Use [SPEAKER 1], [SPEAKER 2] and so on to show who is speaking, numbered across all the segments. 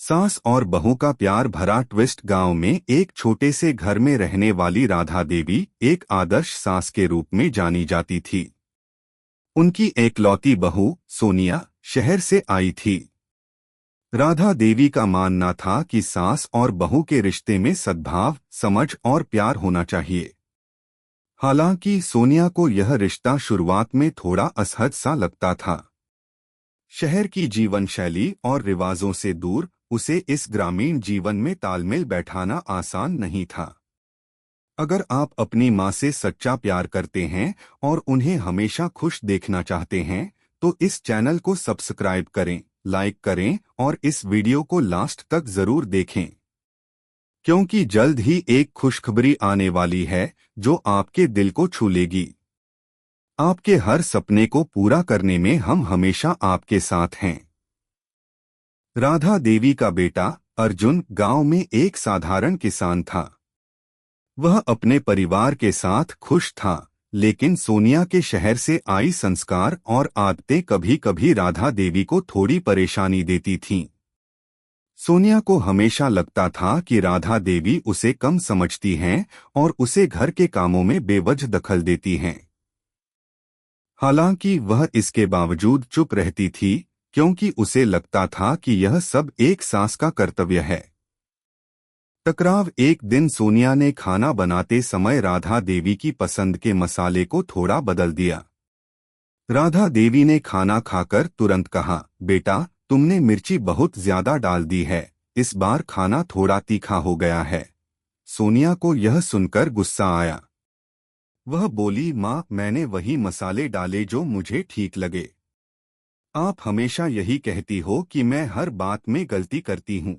[SPEAKER 1] सास और बहू का प्यार भरा ट्विस्ट। गांव में एक छोटे से घर में रहने वाली राधा देवी एक आदर्श सास के रूप में जानी जाती थी। उनकी एकलौती बहू सोनिया शहर से आई थी। राधा देवी का मानना था कि सास और बहू के रिश्ते में सद्भाव, समझ और प्यार होना चाहिए। हालांकि सोनिया को यह रिश्ता शुरुआत में थोड़ा असहज सा लगता था। शहर की जीवन शैली और रिवाजों से दूर उसे इस ग्रामीण जीवन में तालमेल बैठाना आसान नहीं था। अगर आप अपनी माँ से सच्चा प्यार करते हैं और उन्हें हमेशा खुश देखना चाहते हैं तो इस चैनल को सब्सक्राइब करें, लाइक करें और इस वीडियो को लास्ट तक जरूर देखें, क्योंकि जल्द ही एक खुशखबरी आने वाली है जो आपके दिल को छू लेगी। आपके हर सपने को पूरा करने में हम हमेशा आपके साथ हैं। राधा देवी का बेटा अर्जुन गांव में एक साधारण किसान था। वह अपने परिवार के साथ खुश था, लेकिन सोनिया के शहर से आई संस्कार और आदतें कभी कभी राधा देवी को थोड़ी परेशानी देती थीं। सोनिया को हमेशा लगता था कि राधा देवी उसे कम समझती हैं और उसे घर के कामों में बेवजह दखल देती हैं। हालांकि वह इसके बावजूद चुप रहती थी, क्योंकि उसे लगता था कि यह सब एक सास का कर्तव्य है। टकराव। एक दिन सोनिया ने खाना बनाते समय राधा देवी की पसंद के मसाले को थोड़ा बदल दिया। राधा देवी ने खाना खाकर तुरंत कहा, बेटा तुमने मिर्ची बहुत ज्यादा डाल दी है, इस बार खाना थोड़ा तीखा हो गया है। सोनिया को यह सुनकर गुस्सा आया। वह बोली, माँ मैंने वही मसाले डाले जो मुझे ठीक लगे। आप हमेशा यही कहती हो कि मैं हर बात में गलती करती हूँ।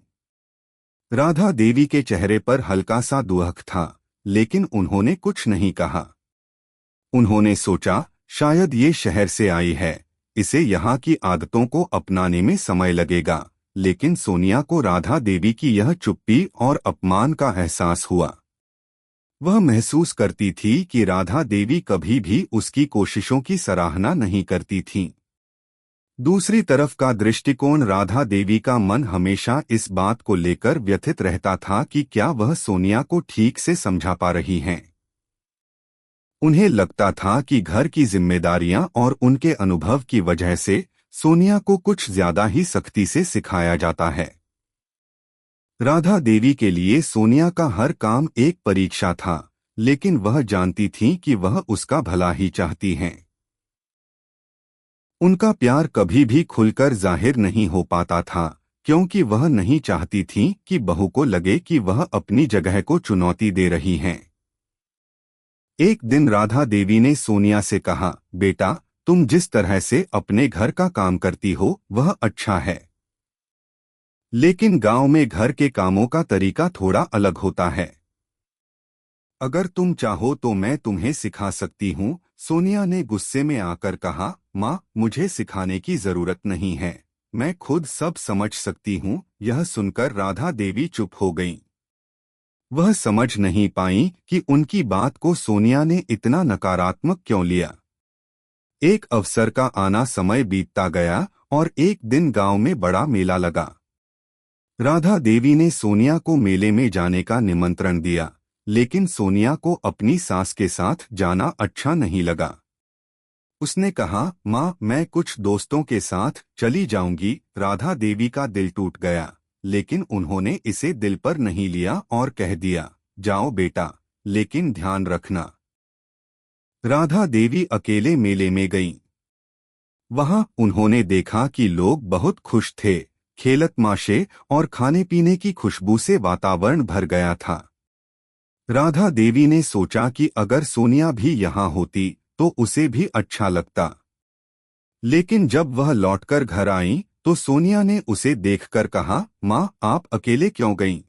[SPEAKER 1] राधा देवी के चेहरे पर हल्का सा दुख था, लेकिन उन्होंने कुछ नहीं कहा। उन्होंने सोचा शायद ये शहर से आई है, इसे यहाँ की आदतों को अपनाने में समय लगेगा। लेकिन सोनिया को राधा देवी की यह चुप्पी और अपमान का एहसास हुआ। वह महसूस करती थी कि राधा देवी कभी भी उसकी कोशिशों की सराहना नहीं करती थीं। दूसरी तरफ का दृष्टिकोण राधा देवी का मन हमेशा इस बात को लेकर व्यथित रहता था कि क्या वह सोनिया को ठीक से समझा पा रही हैं। उन्हें लगता था कि घर की जिम्मेदारियां और उनके अनुभव की वजह से सोनिया को कुछ ज्यादा ही सख्ती से सिखाया जाता है। राधा देवी के लिए सोनिया का हर काम एक परीक्षा था, लेकिन वह जानती थी कि वह उसका भला ही चाहती हैं। उनका प्यार कभी भी खुलकर जाहिर नहीं हो पाता था, क्योंकि वह नहीं चाहती थी कि बहू को लगे कि वह अपनी जगह को चुनौती दे रही हैं। एक दिन राधा देवी ने सोनिया से कहा, बेटा तुम जिस तरह से अपने घर का काम करती हो वह अच्छा है, लेकिन गांव में घर के कामों का तरीका थोड़ा अलग होता है। अगर तुम चाहो तो मैं तुम्हें सिखा सकती हूँ। सोनिया ने गुस्से में आकर कहा, माँ मुझे सिखाने की जरूरत नहीं है, मैं खुद सब समझ सकती हूँ। यह सुनकर राधा देवी चुप हो गईं। वह समझ नहीं पाई कि उनकी बात को सोनिया ने इतना नकारात्मक क्यों लिया। एक अवसर का आना समय बीतता गया और एक दिन गांव में बड़ा मेला लगा। राधा देवी ने सोनिया को मेले में जाने का निमंत्रण दिया, लेकिन सोनिया को अपनी सास के साथ जाना अच्छा नहीं लगा। उसने कहा, माँ मैं कुछ दोस्तों के साथ चली जाऊंगी। राधा देवी का दिल टूट गया, लेकिन उन्होंने इसे दिल पर नहीं लिया और कह दिया, जाओ बेटा, लेकिन ध्यान रखना। राधा देवी अकेले मेले में गईं। वहां उन्होंने देखा कि लोग बहुत खुश थे। खेलत माशे और खाने पीने की खुशबू से वातावरण भर गया था। राधा देवी ने सोचा कि अगर सोनिया भी यहाँ होती तो उसे भी अच्छा लगता। लेकिन जब वह लौटकर घर आईं तो सोनिया ने उसे देखकर कहा, माँ आप अकेले क्यों गईं?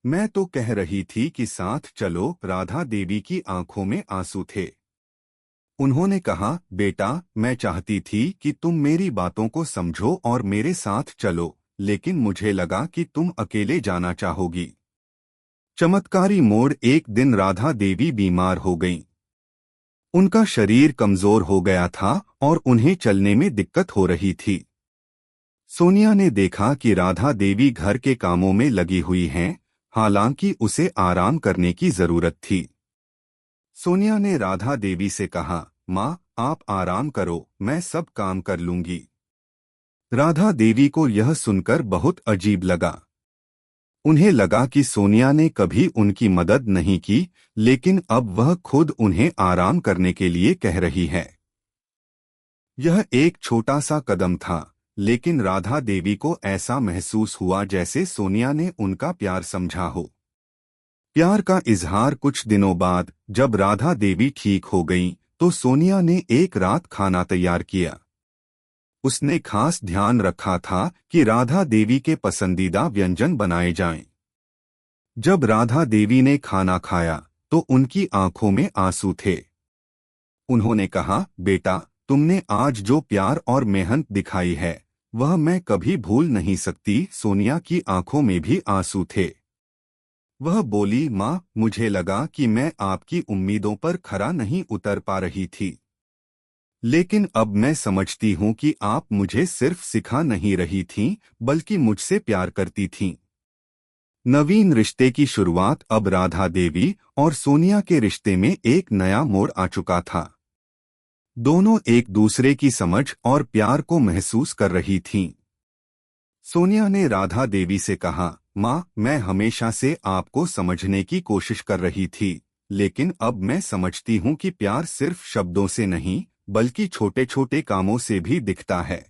[SPEAKER 1] मैं तो कह रही थी कि साथ चलो। राधा देवी की आंखों में आंसू थे। उन्होंने कहा, बेटा मैं चाहती थी कि तुम मेरी बातों को समझो और मेरे साथ चलो, लेकिन मुझे लगा कि तुम अकेले जाना चाहोगी। चमत्कारी मोड़। एक दिन राधा देवी बीमार हो गईं। उनका शरीर कमजोर हो गया था और उन्हें चलने में दिक्कत हो रही थी। सोनिया ने देखा कि राधा देवी घर के कामों में लगी हुई हैं, हालांकि उसे आराम करने की जरूरत थी। सोनिया ने राधा देवी से कहा, माँ, आप आराम करो, मैं सब काम कर लूंगी। राधा देवी को यह सुनकर बहुत अजीब लगा। उन्हें लगा कि सोनिया ने कभी उनकी मदद नहीं की, लेकिन अब वह खुद उन्हें आराम करने के लिए कह रही है। यह एक छोटा सा कदम था, लेकिन राधा देवी को ऐसा महसूस हुआ जैसे सोनिया ने उनका प्यार समझा हो। प्यार का इजहार कुछ दिनों बाद जब राधा देवी ठीक हो गईं, तो सोनिया ने एक रात खाना तैयार किया। उसने खास ध्यान रखा था कि राधा देवी के पसंदीदा व्यंजन बनाए जाएं। जब राधा देवी ने खाना खाया तो उनकी आंखों में आंसू थे। उन्होंने कहा, बेटा, तुमने आज जो प्यार और मेहनत दिखाई है वह मैं कभी भूल नहीं सकती। सोनिया की आंखों में भी आंसू थे। वह बोली, माँ, मुझे लगा कि मैं आपकी उम्मीदों पर खरा नहीं उतर पा रही थी, लेकिन अब मैं समझती हूँ कि आप मुझे सिर्फ सिखा नहीं रही थीं, बल्कि मुझसे प्यार करती थीं। नवीन रिश्ते की शुरुआत अब राधा देवी और सोनिया के रिश्ते में एक नया मोड़ आ चुका था। दोनों एक दूसरे की समझ और प्यार को महसूस कर रही थीं। सोनिया ने राधा देवी से कहा, माँ, मैं हमेशा से आपको समझने की कोशिश कर रही थी, लेकिन अब मैं समझती हूँ कि प्यार सिर्फ शब्दों से नहीं, बल्कि छोटे छोटे कामों से भी दिखता है।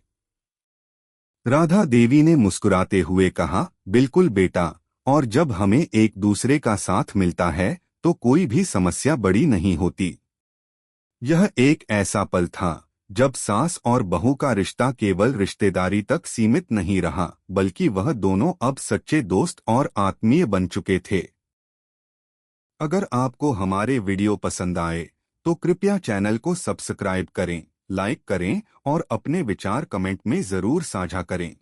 [SPEAKER 1] राधा देवी ने मुस्कुराते हुए कहा, बिल्कुल बेटा, और जब हमें एक दूसरे का साथ मिलता है तो कोई भी समस्या बड़ी नहीं होती। यह एक ऐसा पल था जब सास और बहू का रिश्ता केवल रिश्तेदारी तक सीमित नहीं रहा, बल्कि वह दोनों अब सच्चे दोस्त और आत्मीय बन चुके थे। अगर आपको हमारे वीडियो पसंद आए तो कृपया चैनल को सब्सक्राइब करें, लाइक करें और अपने विचार कमेंट में जरूर साझा करें।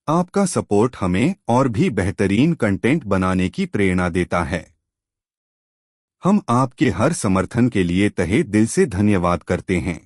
[SPEAKER 1] आपका सपोर्ट हमें और भी बेहतरीन कंटेंट बनाने की प्रेरणा देता है। हम आपके हर समर्थन के लिए तहे दिल से धन्यवाद करते हैं।